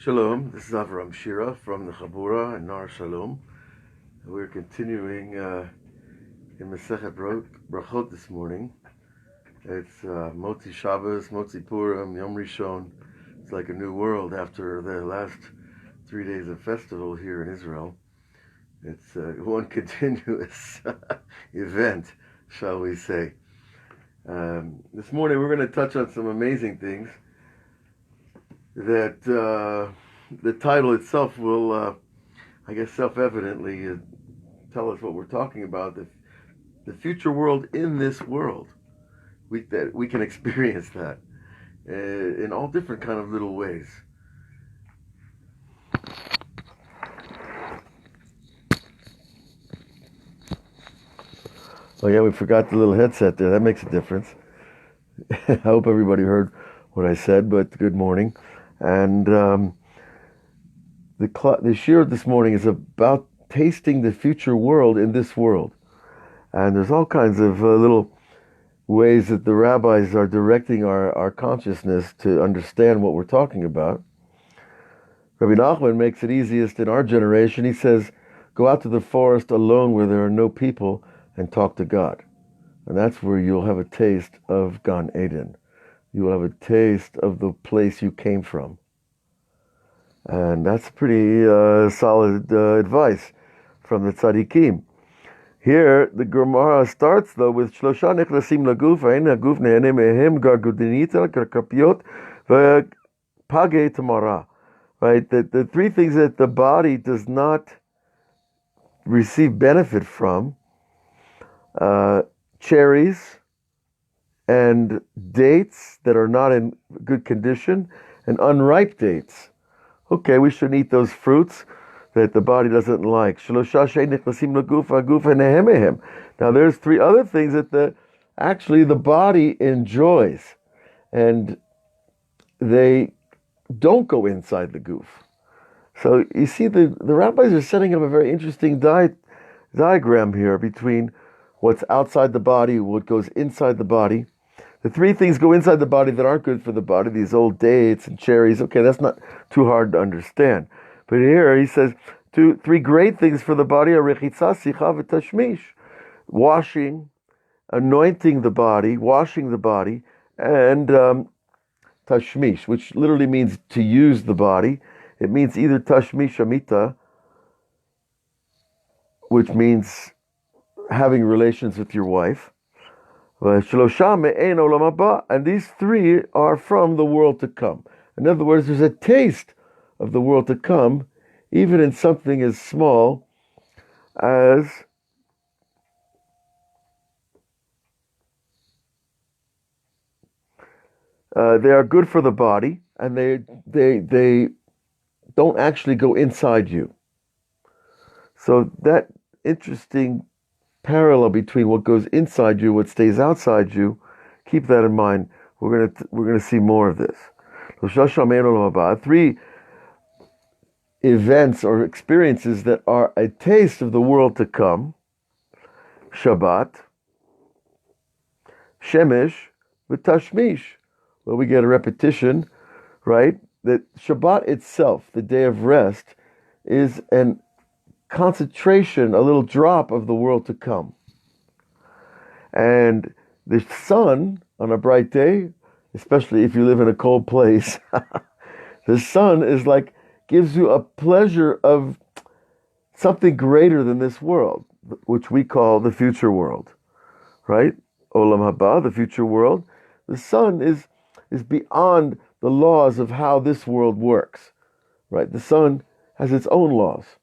Shalom, this is Avraham Shira from the Chabura and Nar Shalom. We're continuing in Masechet Berachot this morning. It's Motzi Shabbos, Motzi Purim, Yom Rishon. It's like a new world after the last 3 days of festival here in Israel. It's one continuous event, shall we say. This morning we're going to touch on some amazing things that the title itself will, I guess, self-evidently tell us what we're talking about. The future world in this world. That we can experience that in all different kind of little ways. Oh yeah, we forgot the little headset there. That makes a difference. I hope everybody heard what I said, but good morning. And the Shira this morning is about tasting the future world in this world. And there's all kinds of little ways that the rabbis are directing our consciousness to understand what we're talking about. Rabbi Nachman makes it easiest in our generation. He says, go out to the forest alone where there are no people and talk to God. And that's where you'll have a taste of Gan Eden. You will have a taste of the place you came from. And that's pretty solid advice from the tzaddikim. Here, the Gemara starts, though, with Shlosha nechlasim laguf, ein haguf ne'ene mehem gargudinita, karkapiot, v'page tamara. Right? The three things that the body does not receive benefit from, cherries, and dates that are not in good condition, and unripe dates. Okay, we shouldn't eat those fruits that the body doesn't like. Now there's three other things that the body enjoys, and they don't go inside the goof. So you see, the rabbis are setting up a very interesting diagram here between what's outside the body, what goes inside the body. The three things go inside the body that aren't good for the body, these old dates and cherries. Okay, that's not too hard to understand. But here he says, three great things for the body are rechitza, sicha, v'tashmish. Washing, anointing the body, washing the body, and tashmish, which literally means to use the body. It means either tashmish amita, which means having relations with your wife, and these three are from the world to come. In other words, there's a taste of the world to come, even in something as small as they are good for the body, and they don't actually go inside you. So that interesting parallel between what goes inside you, what stays outside you, keep that in mind. We're gonna see more of this. Three events or experiences that are a taste of the world to come: Shabbat, Shemesh, with Tashmish. Well, we get a repetition, right? That Shabbat itself, the day of rest, is an concentration, a little drop of the world to come. And the sun on a bright day, especially if you live in a cold place, the sun is like, gives you a pleasure of something greater than this world, which we call the future world, right? Olam haba, the future world. The sun is beyond the laws of how this world works, right? The sun has its own laws.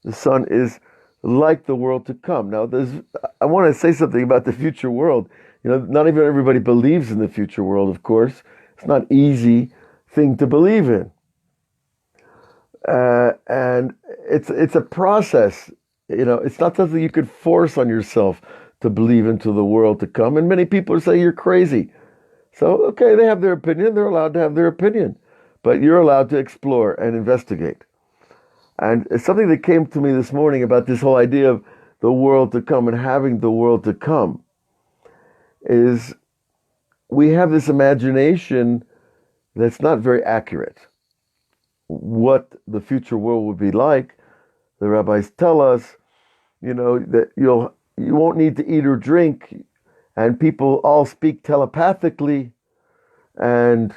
The sun is like the world to come. Now, I want to say something about the future world. You know, not even everybody believes in the future world, of course. It's not an easy thing to believe in. And it's a process. You know, it's not something you could force on yourself to believe into the world to come. And many people say you're crazy. So, okay, they have their opinion. They're allowed to have their opinion. But you're allowed to explore and investigate. And it's something that came to me this morning about this whole idea of the world to come and having the world to come is we have this imagination that's not very accurate. what the future world would be like, the rabbis tell us, that you won't need to eat or drink, and people all speak telepathically, and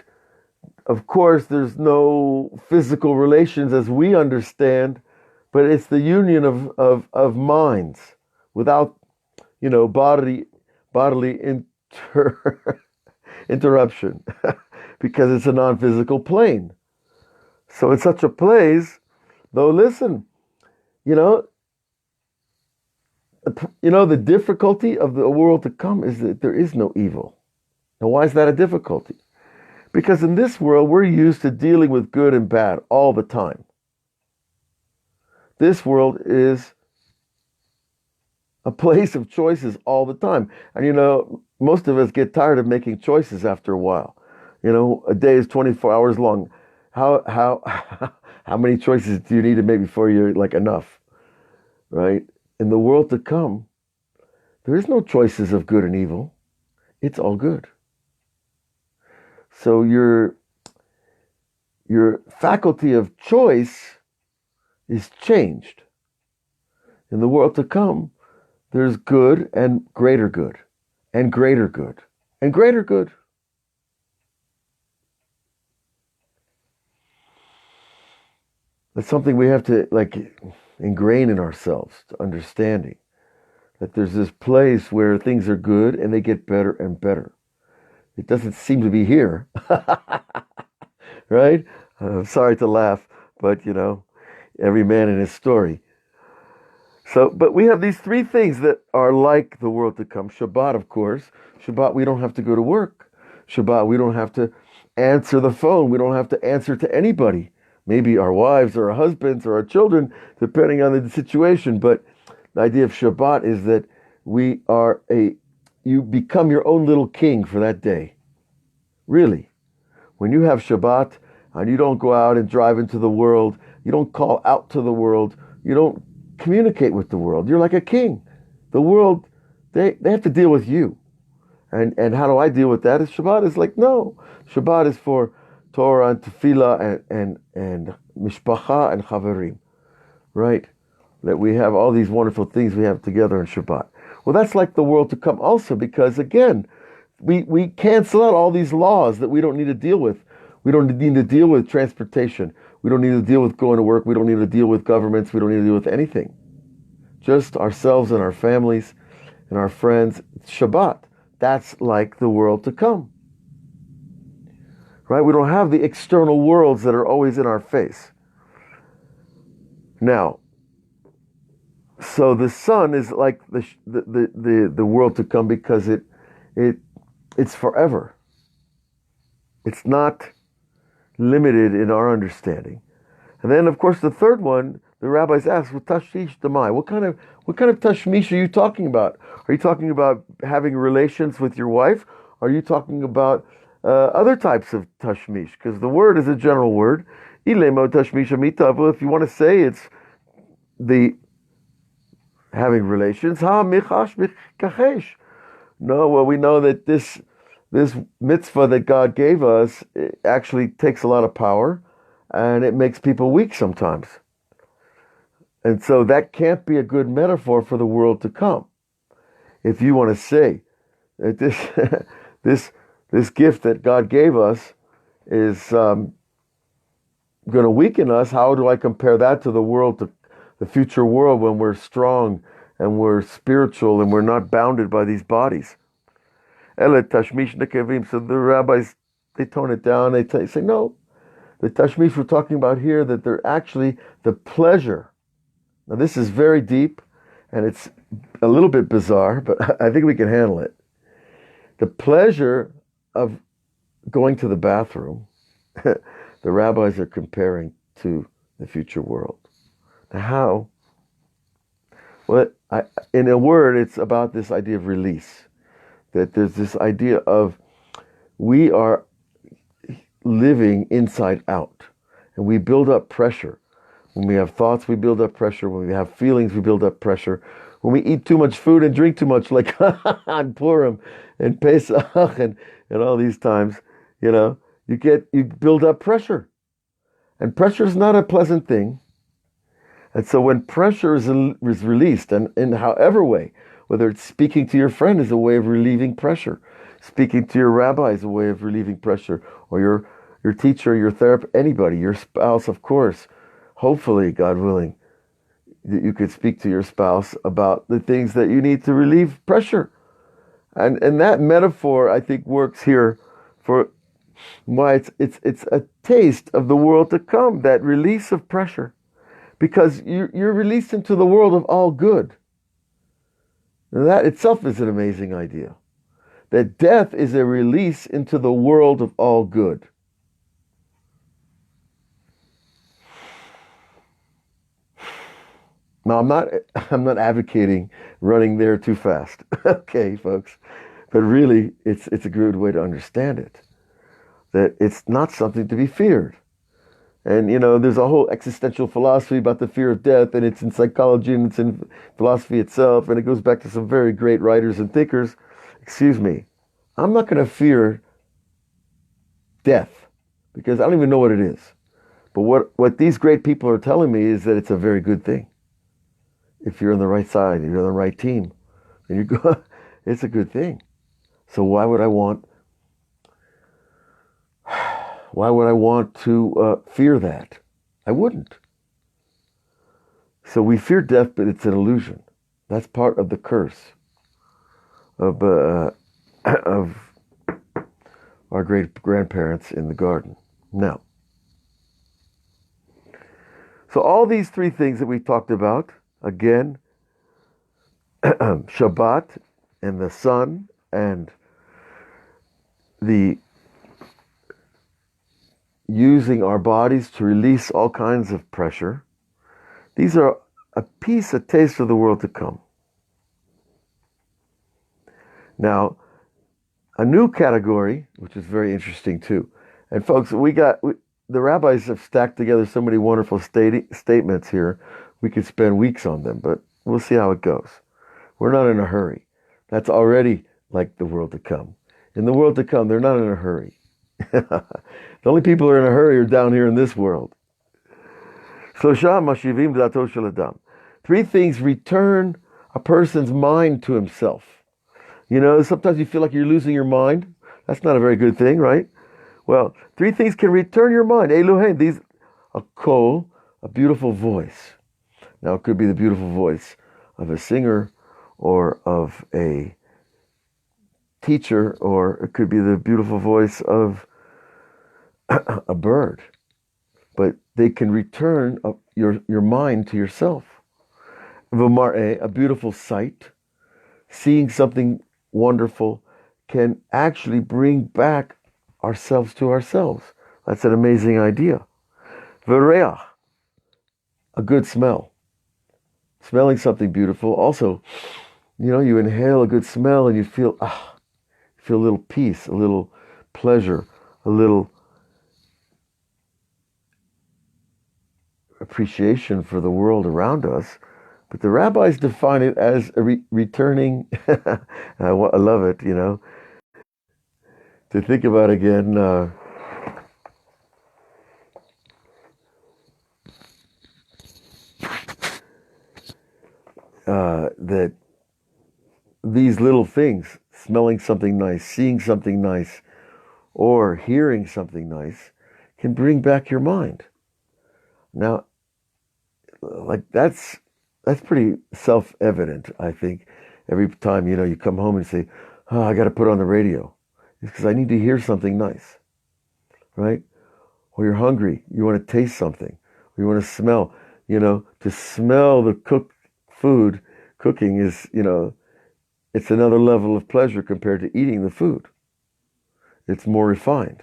of course there's no physical relations as we understand, but it's the union of minds without, bodily interruption, because it's a non-physical plane. So in such a place, though, listen, the difficulty of the world to come is that there is no evil. Now, why is that a difficulty? Because in this world, we're used to dealing with good and bad all the time. This world is a place of choices all the time. And most of us get tired of making choices after a while. A day is 24 hours long. How many choices do you need to make before you're like enough? Right? In the world to come, there is no choices of good and evil. It's all good. So your faculty of choice is changed. In the world to come, there's good and greater good, and greater good, and greater good. That's something we have to ingrain in ourselves, to understanding that there's this place where things are good and they get better and better. It doesn't seem to be here, right? I'm sorry to laugh, but every man in his story. So, but we have these three things that are like the world to come. Shabbat, of course. Shabbat, we don't have to go to work. Shabbat, we don't have to answer the phone. We don't have to answer to anybody. Maybe our wives or our husbands or our children, depending on the situation. But the idea of Shabbat is that you become your own little king for that day. Really. When you have Shabbat and you don't go out and drive into the world, you don't call out to the world, you don't communicate with the world. You're like a king. The world, they have to deal with you. And how do I deal with that? Shabbat is like, no. Shabbat is for Torah and Tefillah and Mishpacha and Chaverim. Right? That we have all these wonderful things we have together in Shabbat. Well, that's like the world to come also, because again, we cancel out all these laws that we don't need to deal with. We don't need to deal with transportation. We don't need to deal with going to work. We don't need to deal with governments. We don't need to deal with anything. Just ourselves and our families and our friends. Shabbat. That's like the world to come. Right? We don't have the external worlds that are always in our face. Now, so the sun is like the world to come because it's forever. It's not limited in our understanding. And then, of course, the third one, the rabbis ask, "Well, tashmish demai. What kind of tashmish are you talking about? Are you talking about having relations with your wife? Are you talking about other types of tashmish? Because the word is a general word. Ilemo tashmish amitav. If you want to say it's the having relations, ha michash mikachesh. No, well, we know that this mitzvah that God gave us, it actually takes a lot of power, and it makes people weak sometimes. And so that can't be a good metaphor for the world to come. If you want to say that this gift that God gave us is going to weaken us, how do I compare that to the future world when we're strong and we're spiritual and we're not bounded by these bodies? So the rabbis, they tone it down. They say, no, the tashmish we're talking about here, that they're actually the pleasure. Now this is very deep and it's a little bit bizarre, but I think we can handle it. The pleasure of going to the bathroom, the rabbis are comparing to the future world. Now how? Well, in a word, it's about this idea of release. That there's this idea of we are living inside out. And we build up pressure. When we have thoughts, we build up pressure. When we have feelings, we build up pressure. When we eat too much food and drink too much, like on Purim and Pesach and all these times, you build up pressure. And pressure is not a pleasant thing. And so when pressure is released, and in however way, whether it's speaking to your friend is a way of relieving pressure, speaking to your rabbi is a way of relieving pressure, or your teacher, your therapist, anybody, your spouse, of course, hopefully, God willing, that you could speak to your spouse about the things that you need to relieve pressure. And that metaphor, I think, works here for why it's a taste of the world to come, that release of pressure. Because you're released into the world of all good. And that itself is an amazing idea. That death is a release into the world of all good. Now, I'm not advocating running there too fast. Okay, folks. But really, it's a good way to understand it. That it's not something to be feared. And, there's a whole existential philosophy about the fear of death, and it's in psychology, and it's in philosophy itself, and it goes back to some very great writers and thinkers. Excuse me. I'm not going to fear death, because I don't even know what it is. But what these great people are telling me is that it's a very good thing. If you're on the right side, you're on the right team, and you go, it's a good thing. So why would I want to fear that? I wouldn't. So we fear death, but it's an illusion. That's part of the curse of our great grandparents in the garden. Now, so all these three things that we talked about, again, Shabbat and the sun and the using our bodies to release all kinds of pressure. These are a taste of the world to come. Now, a new category, which is very interesting too. And folks, the rabbis have stacked together so many wonderful statements here. We could spend weeks on them, but we'll see how it goes. We're not in a hurry. That's already like the world to come. In the world to come, they're not in a hurry. The only people who are in a hurry are down here in this world. Three things return a person's mind to himself. Sometimes you feel like you're losing your mind. That's not a very good thing, right? Well, three things can return your mind. Elohim, a kol, a beautiful voice. Now, it could be the beautiful voice of a singer or of a teacher, or it could be the beautiful voice of a bird. But they can return your mind to yourself. V'mar'eh, a beautiful sight, seeing something wonderful, can actually bring back ourselves to ourselves. That's an amazing idea. V'reach, a good smell. Smelling something beautiful. Also, you inhale a good smell and you feel a little peace, a little pleasure, a little appreciation for the world around us. But the rabbis define it as a returning, I love it, to think about again, that these little things, smelling something nice, seeing something nice, or hearing something nice, can bring back your mind. Now, that's pretty self-evident, I think. Every time, you come home and say, oh, I got to put on the radio. It's because I need to hear something nice, right? Or you're hungry, you want to taste something, or you want to smell, to smell the cooked food. Cooking is, it's another level of pleasure compared to eating the food. It's more refined.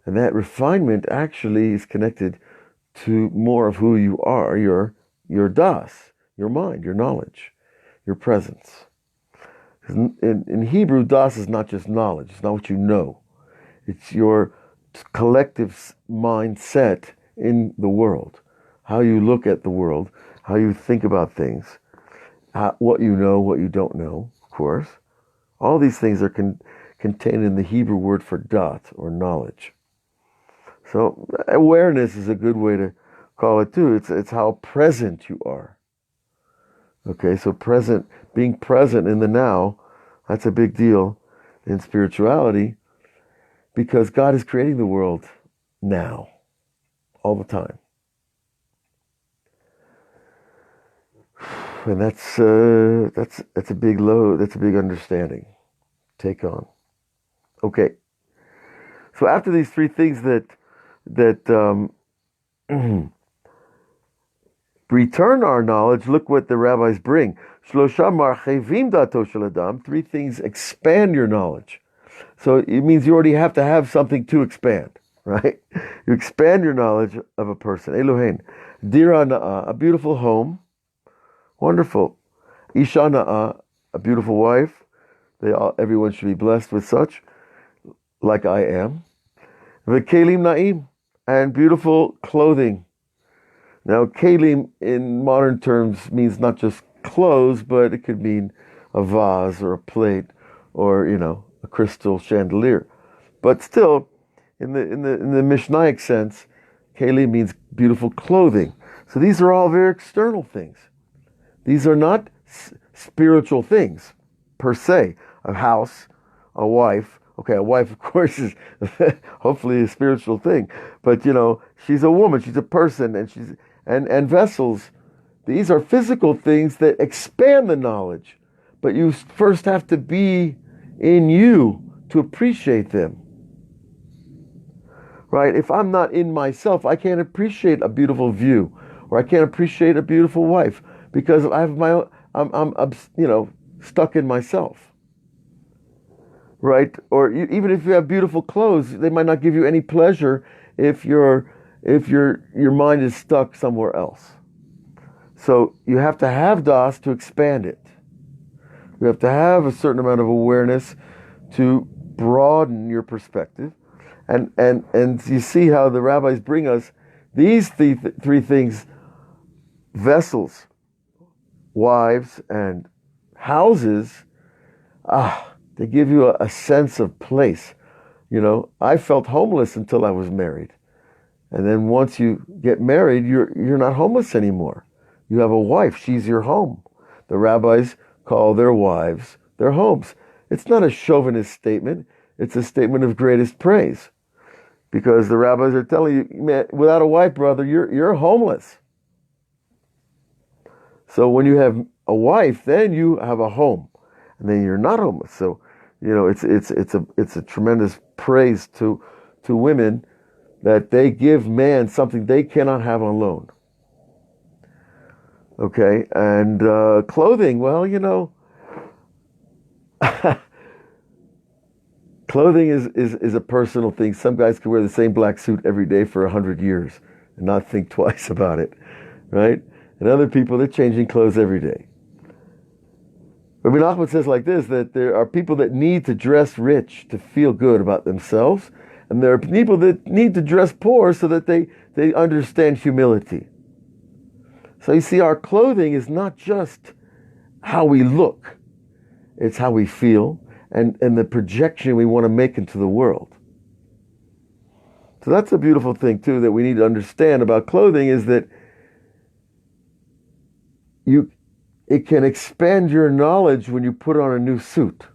And that refinement actually is connected to more of who you are, your das, your mind, your knowledge, your presence. In Hebrew, das is not just knowledge. It's not what you know. It's your collective mindset in the world. How you look at the world, how you think about things, what you know, what you don't know, of course. All these things are contained in the Hebrew word for dat, or knowledge. So awareness is a good way to call it too. It's how present you are. Okay, so being present in the now, that's a big deal in spirituality, because God is creating the world now, all the time. And that's a big load. That's a big understanding. Take on. Okay. So after these three things that return our knowledge, look what the rabbis bring. Shlosha marchevim dato shel adam. Three things expand your knowledge. So it means you already have to have something to expand, right? You expand your knowledge of a person. Elohein, dira na'ah, a beautiful home. Wonderful. Isha na'ah, a beautiful wife. Everyone should be blessed with such, like I am. V'kelim na'im, and beautiful clothing. Now, kelim in modern terms means not just clothes, but it could mean a vase or a plate or, a crystal chandelier. But still, in the Mishnaic sense, kelim means beautiful clothing. So these are all very external things. These are not spiritual things, per se. A house, a wife. Okay, a wife, of course, is hopefully a spiritual thing. But, she's a woman, she's a person, and vessels. These are physical things that expand the knowledge. But you first have to be in you to appreciate them. Right? If I'm not in myself, I can't appreciate a beautiful view, or I can't appreciate a beautiful wife, because I have I'm stuck in myself. Right? Or even if you have beautiful clothes, they might not give you any pleasure if your mind is stuck somewhere else. So you have to have das to expand it. You have to have a certain amount of awareness to broaden your perspective. And you see how the rabbis bring us these three things: vessels, wives, and houses. They give you a sense of place. I felt homeless until I was married. And then once you get married, you're not homeless anymore. You have a wife. She's your home. The rabbis call their wives their homes. It's not a chauvinist statement. It's a statement of greatest praise. Because the rabbis are telling you, man, without a wife, brother, you're homeless. So when you have a wife, then you have a home. And then you're not homeless. So, it's a tremendous praise to women that they give man something they cannot have alone. Okay, and clothing, well, clothing is a personal thing. Some guys can wear the same black suit every day for 100 years and not think twice about it, right? And other people, they're changing clothes every day. Rabbi Nachman says like this, that there are people that need to dress rich to feel good about themselves, and there are people that need to dress poor so that they understand humility. So you see, our clothing is not just how we look, it's how we feel and the projection we want to make into the world. So that's a beautiful thing too that we need to understand about clothing, is that it can expand your knowledge when you put on a new suit.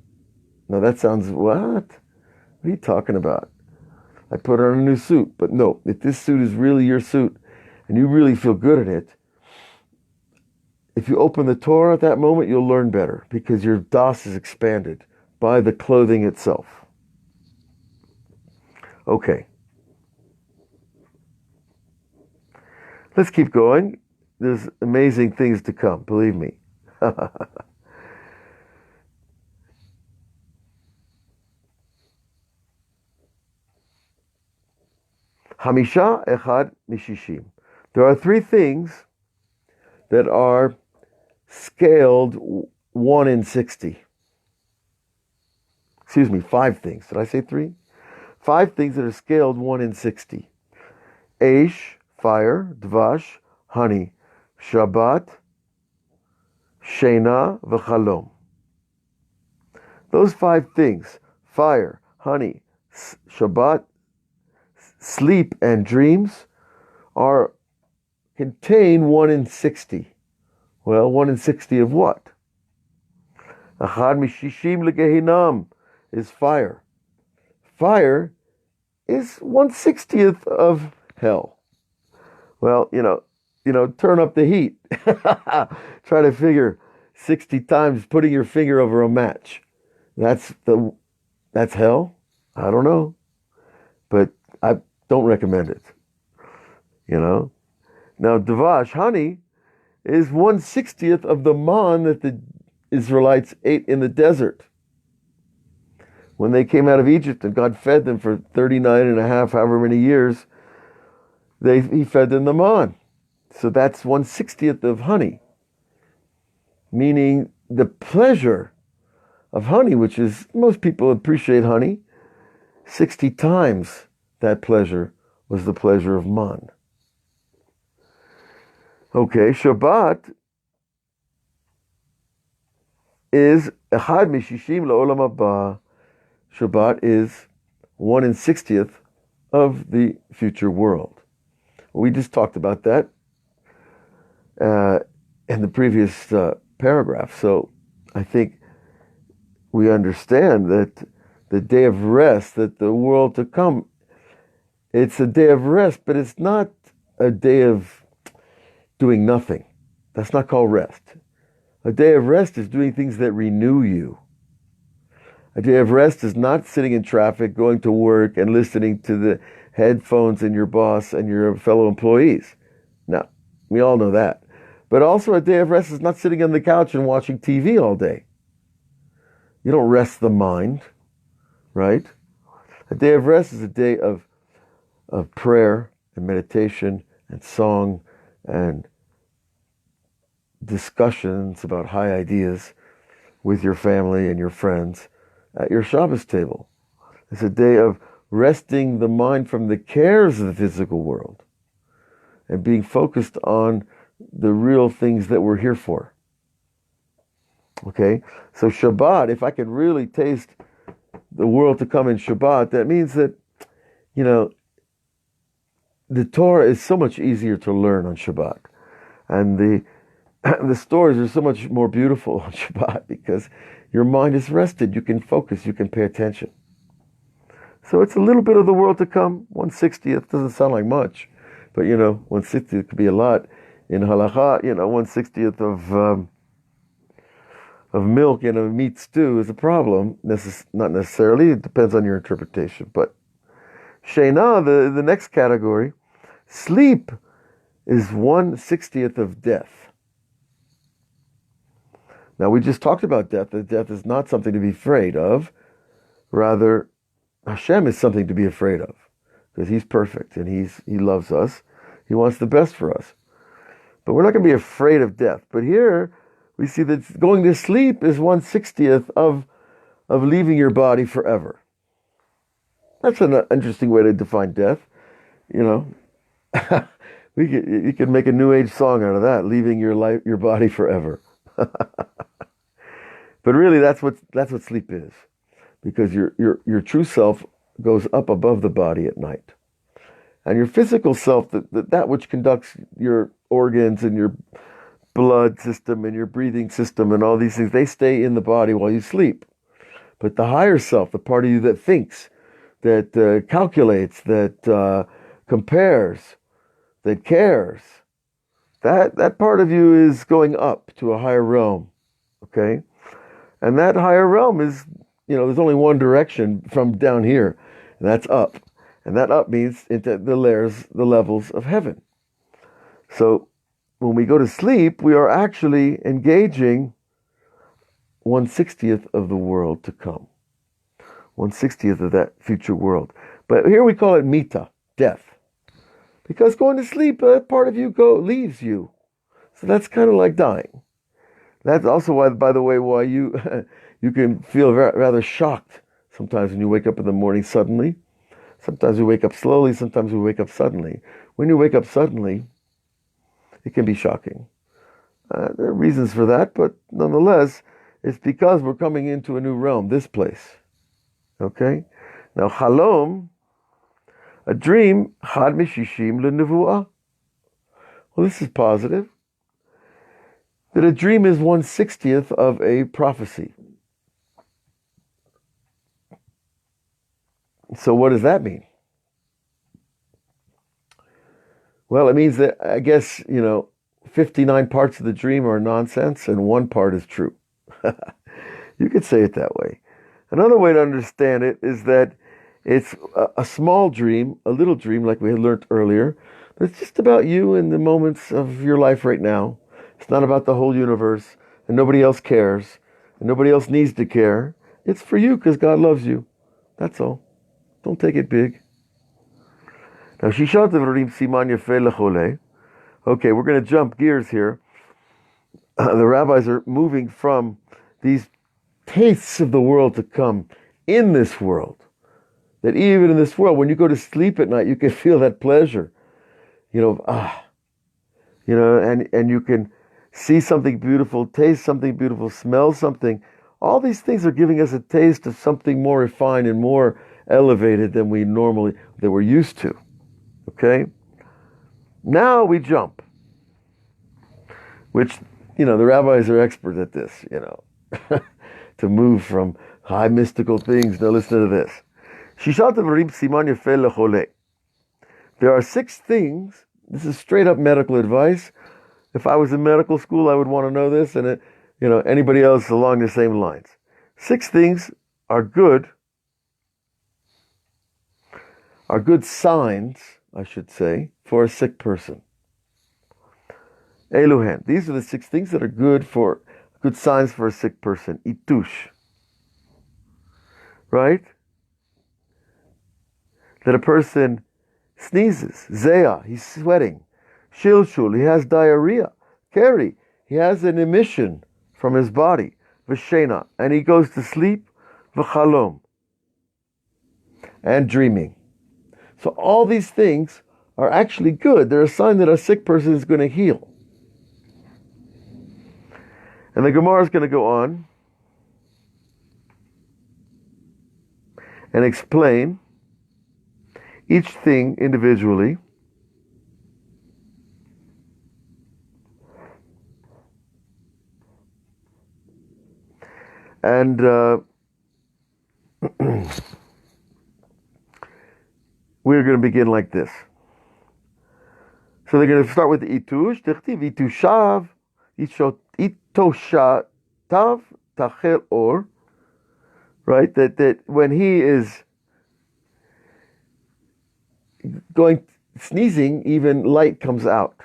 Now that sounds, what? What are you talking about? I put on a new suit. But no, if this suit is really your suit and you really feel good in it, if you open the Torah at that moment, you'll learn better, because your das is expanded by the clothing itself. Okay. Let's keep going. There's amazing things to come, believe me. Hamisha echad mishishim. There are three things that are scaled 1 in 60. Excuse me, 5 things. Did I say 3? 5 things that are scaled 1 in 60. Eish, fire, dvash, honey, Shabbat, Shena, v'chalom. Those 5 things, fire, honey, Shabbat, sleep and dreams contain 1 in 60. Well, 1 in 60 of what? Achad mishishim legehinam is fire. Fire is 1/60th of hell. Well, turn up the heat. Try to figure 60 times putting your finger over a match. That's hell? I don't know. But I don't recommend it. Now, davash, honey, is 1/60th of the man that the Israelites ate in the desert. When they came out of Egypt and God fed them for 39 and a half, however many years, he fed them the man. So that's 1/60th of honey. Meaning the pleasure of honey, which is, most people appreciate honey, 60 times that pleasure was the pleasure of man. Okay, Shabbat is Echad Mishishim La'olam Haba. Shabbat is 1 in 60th of the future world. We just talked about that in the previous paragraph. So I think we understand that the day of rest, that the world to come, it's a day of rest, but it's not a day of doing nothing. That's not called rest. A day of rest is doing things that renew you. A day of rest is not sitting in traffic, going to work, and listening to the headphones and your boss and your fellow employees. Now, we all know that. But also a day of rest is not sitting on the couch and watching TV all day. You don't rest the mind, right? A day of rest is a day of prayer and meditation and song and discussions about high ideas with your family and your friends at your Shabbos table. It's a day of resting the mind from the cares of the physical world and being focused on the real things that we're here for. Okay? So Shabbat, if I could really taste the world to come in Shabbat, that means that, the Torah is so much easier to learn on Shabbat. And the stories are so much more beautiful on Shabbat because your mind is rested. You can focus. You can pay attention. So it's a little bit of the world to come. 1/60th doesn't sound like much, but 1/60th could be a lot. In halacha, 1/60th of milk in a meat stew is a problem. Not necessarily. It depends on your interpretation. But Sheina, the next category, sleep is 1/60th of death. Now, we just talked about death. That death is not something to be afraid of. Rather, Hashem is something to be afraid of because He's perfect and He loves us. He wants the best for us. But we're not going to be afraid of death. But here we see that going to sleep is 1/60th of leaving your body forever. That's an interesting way to define death. You could make a New Age song out of that, leaving your body forever. But really, that's what sleep is, because your true self goes up above the body at night, and your physical self, that which conducts your organs and your blood system and your breathing system and all these things, they stay in the body while you sleep. But the higher self, the part of you that thinks, that calculates, that compares, that cares, that part of you is going up to a higher realm, okay? And that higher realm is, there's only one direction from down here, and that's up. And that up means into the levels of heaven. So when we go to sleep, we are actually engaging 1/60th of the world to come. 1/60th of that future world. But here we call it mita, death. Because going to sleep, that part of you leaves you. So that's kind of like dying. That's also why, by the way, why you can feel rather shocked sometimes when you wake up in the morning suddenly. Sometimes we wake up slowly, sometimes we wake up suddenly. When you wake up suddenly, it can be shocking. There are reasons for that, but nonetheless, it's because we're coming into a new realm, this place. Okay? Now, halom A dream, chad mishishim lenevuah. Well, this is positive. That a dream is 1/60th of a prophecy. So what does that mean? Well, it means that, I guess, 59 parts of the dream are nonsense and one part is true. You could say it that way. Another way to understand it is that it's a small dream, a little dream, like we had learned earlier. It's just about you and the moments of your life right now. It's not about the whole universe, and nobody else cares, and nobody else needs to care. It's for you because God loves you. That's all. Don't take it big. Now, Shishat Devarim Siman Yefeh Lechole. Okay, we're going to jump gears here. The rabbis are moving from these tastes of the world to come in this world. That even in this world, when you go to sleep at night, you can feel that pleasure. And you can see something beautiful, taste something beautiful, smell something. All these things are giving us a taste of something more refined and more elevated than we're used to. Okay? Now we jump. Which, the rabbis are expert at this, to move from high mystical things. Now listen to this. Shishat Devarim Siman Yefeh Lechole. There are 6 things. This is straight up medical advice. If I was in medical school, I would want to know this, and anybody else along the same lines. 6 things are good signs, I should say, for a sick person. Eluhen. These are the 6 things that are good signs for a sick person. Itush. Right? That a person sneezes. Zeah, he's sweating. Shilshul, he has diarrhea. Keri, he has an emission from his body. V'shena, and he goes to sleep. V'chalom, and dreaming. So all these things are actually good. They're a sign that a sick person is going to heal. And the Gemara is going to go on and explain each thing individually. And we're going to begin like this. So they're going to start with the itush. Tichtiv itushav, itoshatav tachel or. Right? That when he is sneezing, even light comes out.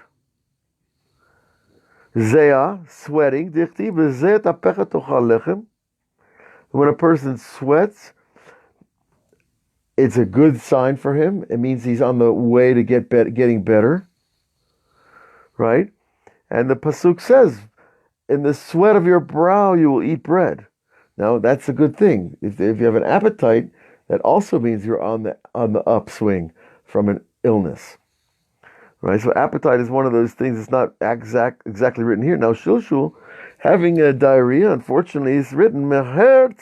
Zeah, sweating. When a person sweats, it's a good sign for him. It means he's on the way to getting better. Right? And the pasuk says, in the sweat of your brow you will eat bread. Now, that's a good thing. If you have an appetite, that also means you're on the upswing from an illness. Right? So appetite is one of those things that's not exactly written here. Now, shilshul, having a diarrhea, unfortunately, is written, right?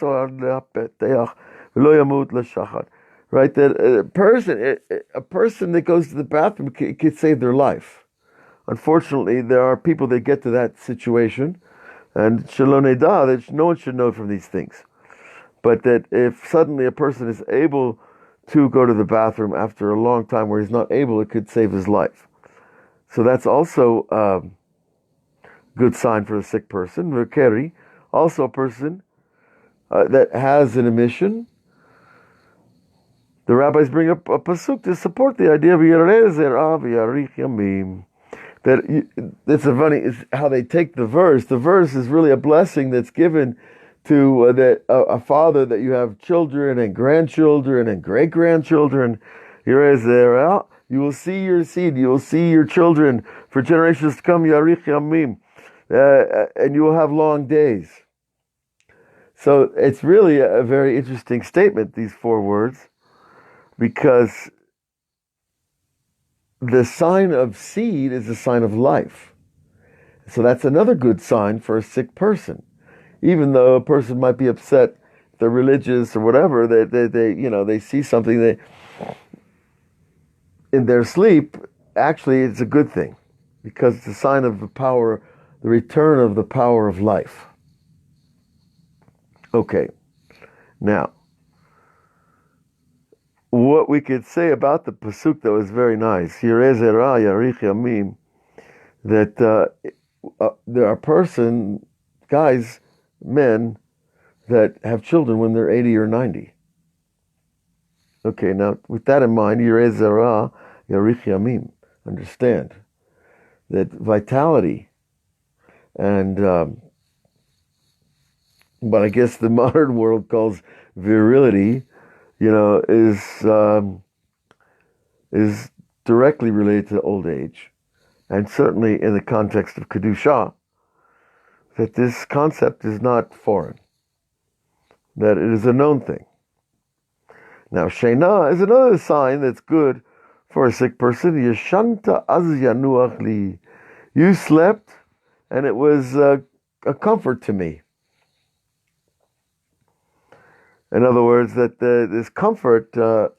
That a person that goes to the bathroom could save their life. Unfortunately, there are people that get to that situation, and shaloneda, that no one should know from these things. But that if suddenly a person is able to go to the bathroom after a long time where he's not able, it could save his life. So that's also a good sign for a sick person. V'keri, also a person that has an emission. The rabbis bring up a pasuk to support the idea of that it's a funny is how they take the verse. The verse is really a blessing that's given to a father that you have children and grandchildren and great-grandchildren. You will see your seed, you will see your children for generations to come, yarich yamim, and you will have long days. So it's really a very interesting statement, these 4 words, because the sign of seed is a sign of life. So that's another good sign for a sick person. Even though a person might be upset, if they're religious or whatever, they see something, in their sleep, actually it's a good thing, because it's a sign of the power, the return of the power of life. Okay, now, what we could say about the pasuk that was very nice, Yireh Zerah Yarich Yamim, that there are guys, men, that have children when they're 80 or 90. Okay, now with that in mind, Yireh Zerah Yarich Yamim, understand that vitality and what I guess the modern world calls virility, is directly related to old age, and certainly in the context of Kedusha, that this concept is not foreign, that it is a known thing. Now, Shena is another sign that's good for a sick person. Yeshanta az yanuach li. You slept, and it was a comfort to me. In other words, that this comfort, that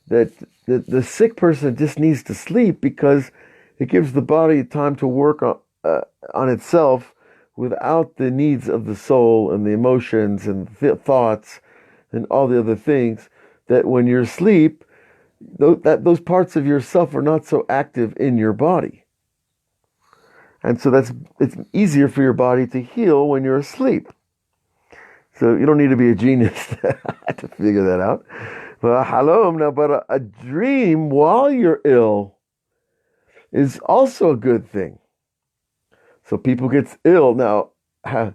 the sick person just needs to sleep, because it gives the body time to work on itself without the needs of the soul and the emotions and the thoughts and all the other things, that when you're asleep, those parts of yourself are not so active in your body. And so it's easier for your body to heal when you're asleep. So you don't need to be a genius to figure that out. But a dream while you're ill is also a good thing. So people get ill. Now, I've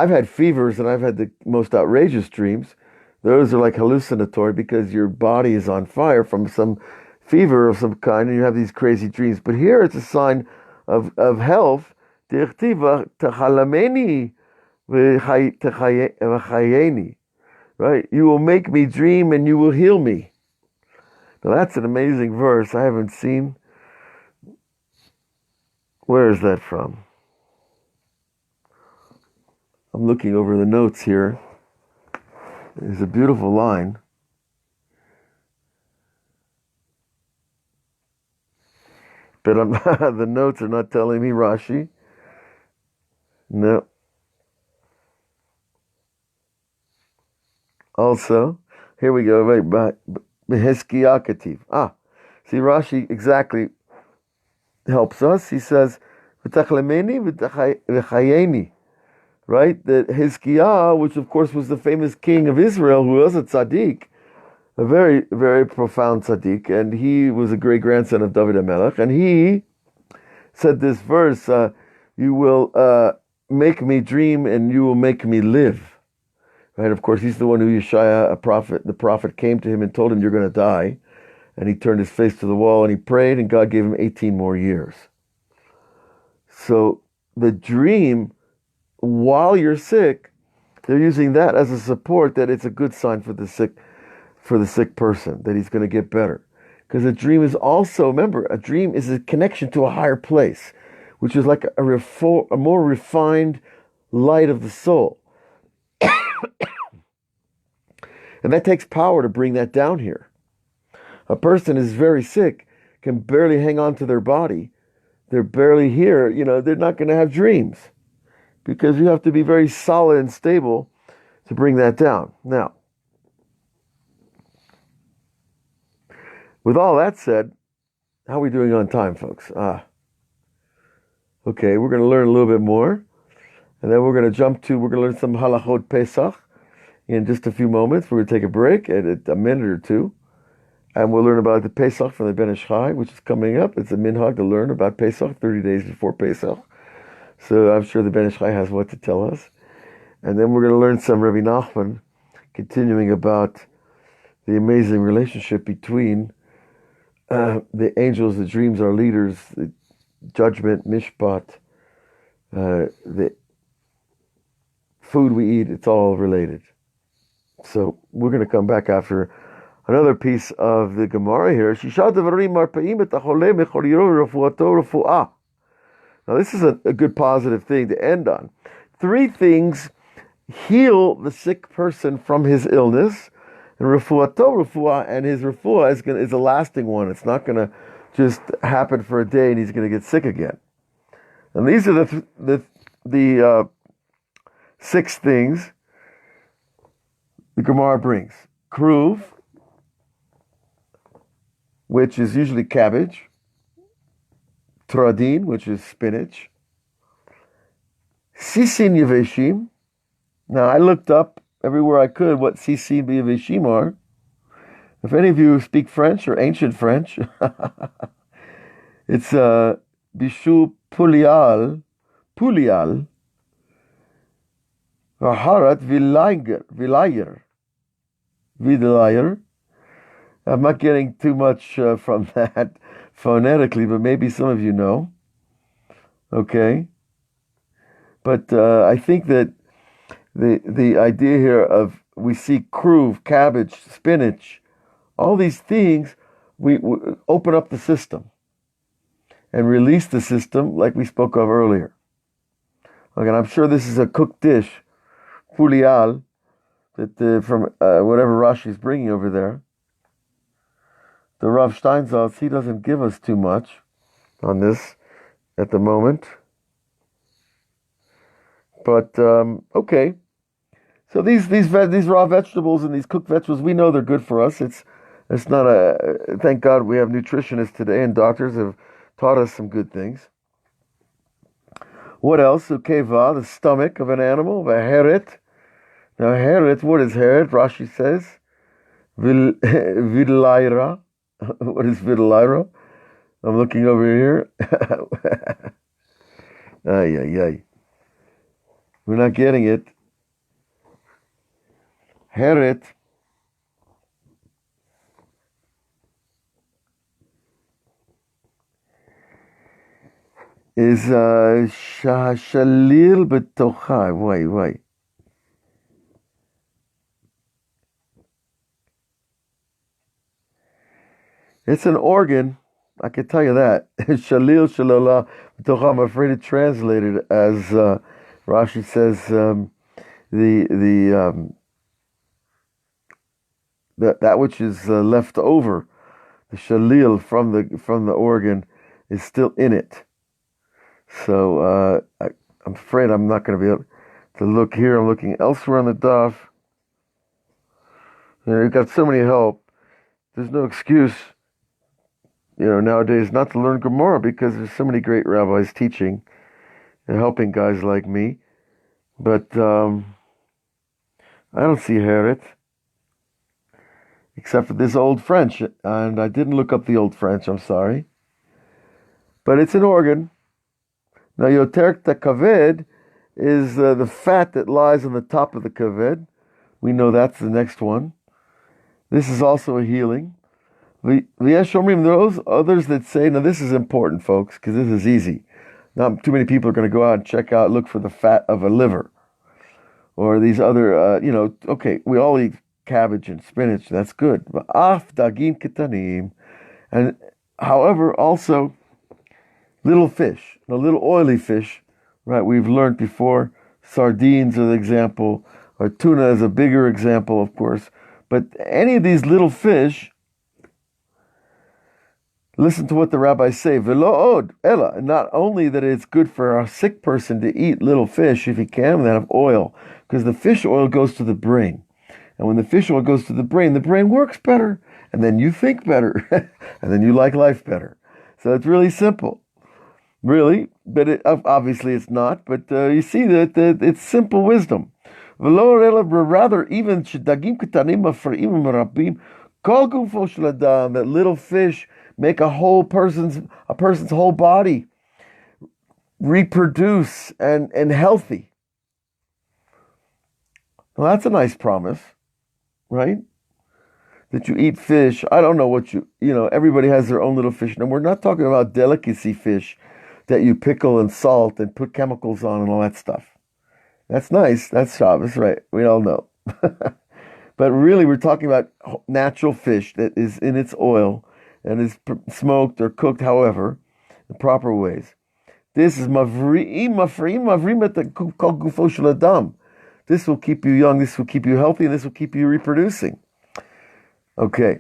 had fevers and I've had the most outrageous dreams. Those are like hallucinatory, because your body is on fire from some fever of some kind, and you have these crazy dreams. But here it's a sign of health. Right? You will make me dream and you will heal me. Now that's an amazing verse. I haven't seen. Where is that from? I'm looking over the notes here. There's a beautiful line. But the notes are not telling me Rashi. No. Also, here we go, right by Beheskia Kativ. See, Rashi exactly helps us. He says, V'tachlemeni v'chayeni. Right? That Hizkiah, which of course was the famous king of Israel, who was a tzaddik, a very, very profound tzaddik, and he was a great-grandson of David HaMelech, and he said this verse, you will make me dream and you will make me live. Right? Of course, he's the one who the prophet came to him and told him, you're going to die. And he turned his face to the wall and he prayed, and God gave him 18 more years. So the dream, while you're sick, they're using that as a support, that it's a good sign for the sick person, that he's going to get better. Because a dream is also, remember, a dream is a connection to a higher place, which is like a more refined light of the soul. And that takes power to bring that down here. A person is very sick, can barely hang on to their body. They're barely here, they're not going to have dreams, because you have to be very solid and stable to bring that down. Now, with all that said, how are we doing on time, folks? Okay, we're going to learn a little bit more, and then we're going to learn some halachot Pesach in just a few moments. We're going to take a break at a minute or two, and we'll learn about the Pesach from the Ben Ish Chai, which is coming up. It's a minhag to learn about Pesach 30 days before Pesach. So I'm sure the Ben Ish Chai has what to tell us. And then we're going to learn some Rabbi Nachman, continuing about the amazing relationship between the angels, the dreams, our leaders, the judgment, mishpat, the food we eat, it's all related. So we're going to come back after another piece of the Gemara here. Now this is a good positive thing to end on. 3 things heal the sick person from his illness, And refuah, and his refuah is a lasting one. It's not going to just happen for a day and he's going to get sick again. And these are the 6 things the Gemara brings. Kruv, which is usually cabbage. Tradin, which is spinach. Sisin yeveshim. Now, I looked up everywhere I could what sisin yeveshim are. If any of you speak French or ancient French, it's bishu pulial, harat vilayer. I'm not getting too much from that phonetically, but maybe some of you know. Okay. But I think that the idea here of we see kruv, cabbage, spinach, all these things, we open up the system and release the system like we spoke of earlier. Okay, and I'm sure this is a cooked dish, pulial, that from whatever Rashi is bringing over there. The Rav Steinsaltz, he doesn't give us too much on this at the moment. But, okay. So these raw vegetables and these cooked vegetables, we know they're good for us. It's not thank God we have nutritionists today and doctors have taught us some good things. What else? Ukeva, the stomach of an animal, the heret. Now heret, what is heret? Rashi says, vidlaira. What is vidlaira? I'm looking over here. Ay, ay, ay. We're not getting it. Heret is shalil b'tochai. Wait. It's an organ, I can tell you that. Shalil shalala b'tochai. I'm afraid to translate it as Rashi says that which is left over, the shalil from the organ, is still in it. So I'm afraid I'm not going to be able to look here. I'm looking elsewhere on the daf. You've got so many help. There's no excuse, nowadays not to learn Gemara because there's so many great rabbis teaching and helping guys like me. But I don't see heret, except for this Old French, and I didn't look up the Old French, I'm sorry. But it's an organ. Now, yoter kaved is the fat that lies on the top of the kaved. We know that's the next one. This is also a healing. V'yesh omrim, there are others that say, now this is important, folks, because this is easy. Not too many people are going to go out and look for the fat of a liver. Or these other, okay, we all eat cabbage and spinach, that's good. Af dagim ketanim. And however, also, little fish, a little oily fish, right? We've learned before, sardines are the example, or tuna is a bigger example, of course. But any of these little fish, listen to what the rabbis say. Velo od ella. Not only that it's good for a sick person to eat little fish, if he can, that have oil, because the fish oil goes to the brain. And when the fish oil goes to the brain works better. And then you think better. And then you like life better. So it's really simple. Really, but obviously it's not. But you see that it's simple wisdom. Rather, even that little fish make a person's whole body reproduce and healthy. Well, that's a nice promise, right? That you eat fish. I don't know what everybody has their own little fish. And we're not talking about delicacy fish that you pickle and salt and put chemicals on and all that stuff. That's nice. That's Shabbos, right? We all know. But really, we're talking about natural fish that is in its oil and is smoked or cooked, however, the proper ways. This is mavri'im kol gufo shel adam. This will keep you young, this will keep you healthy, and this will keep you reproducing. Okay.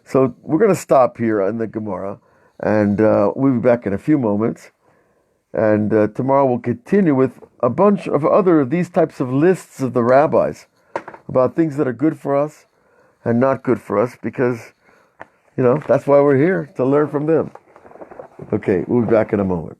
So we're going to stop here in the Gemara, and we'll be back in a few moments. And tomorrow we'll continue with a bunch of other these types of lists of the rabbis about things that are good for us and not good for us, because, that's why we're here, to learn from them. Okay, we'll be back in a moment.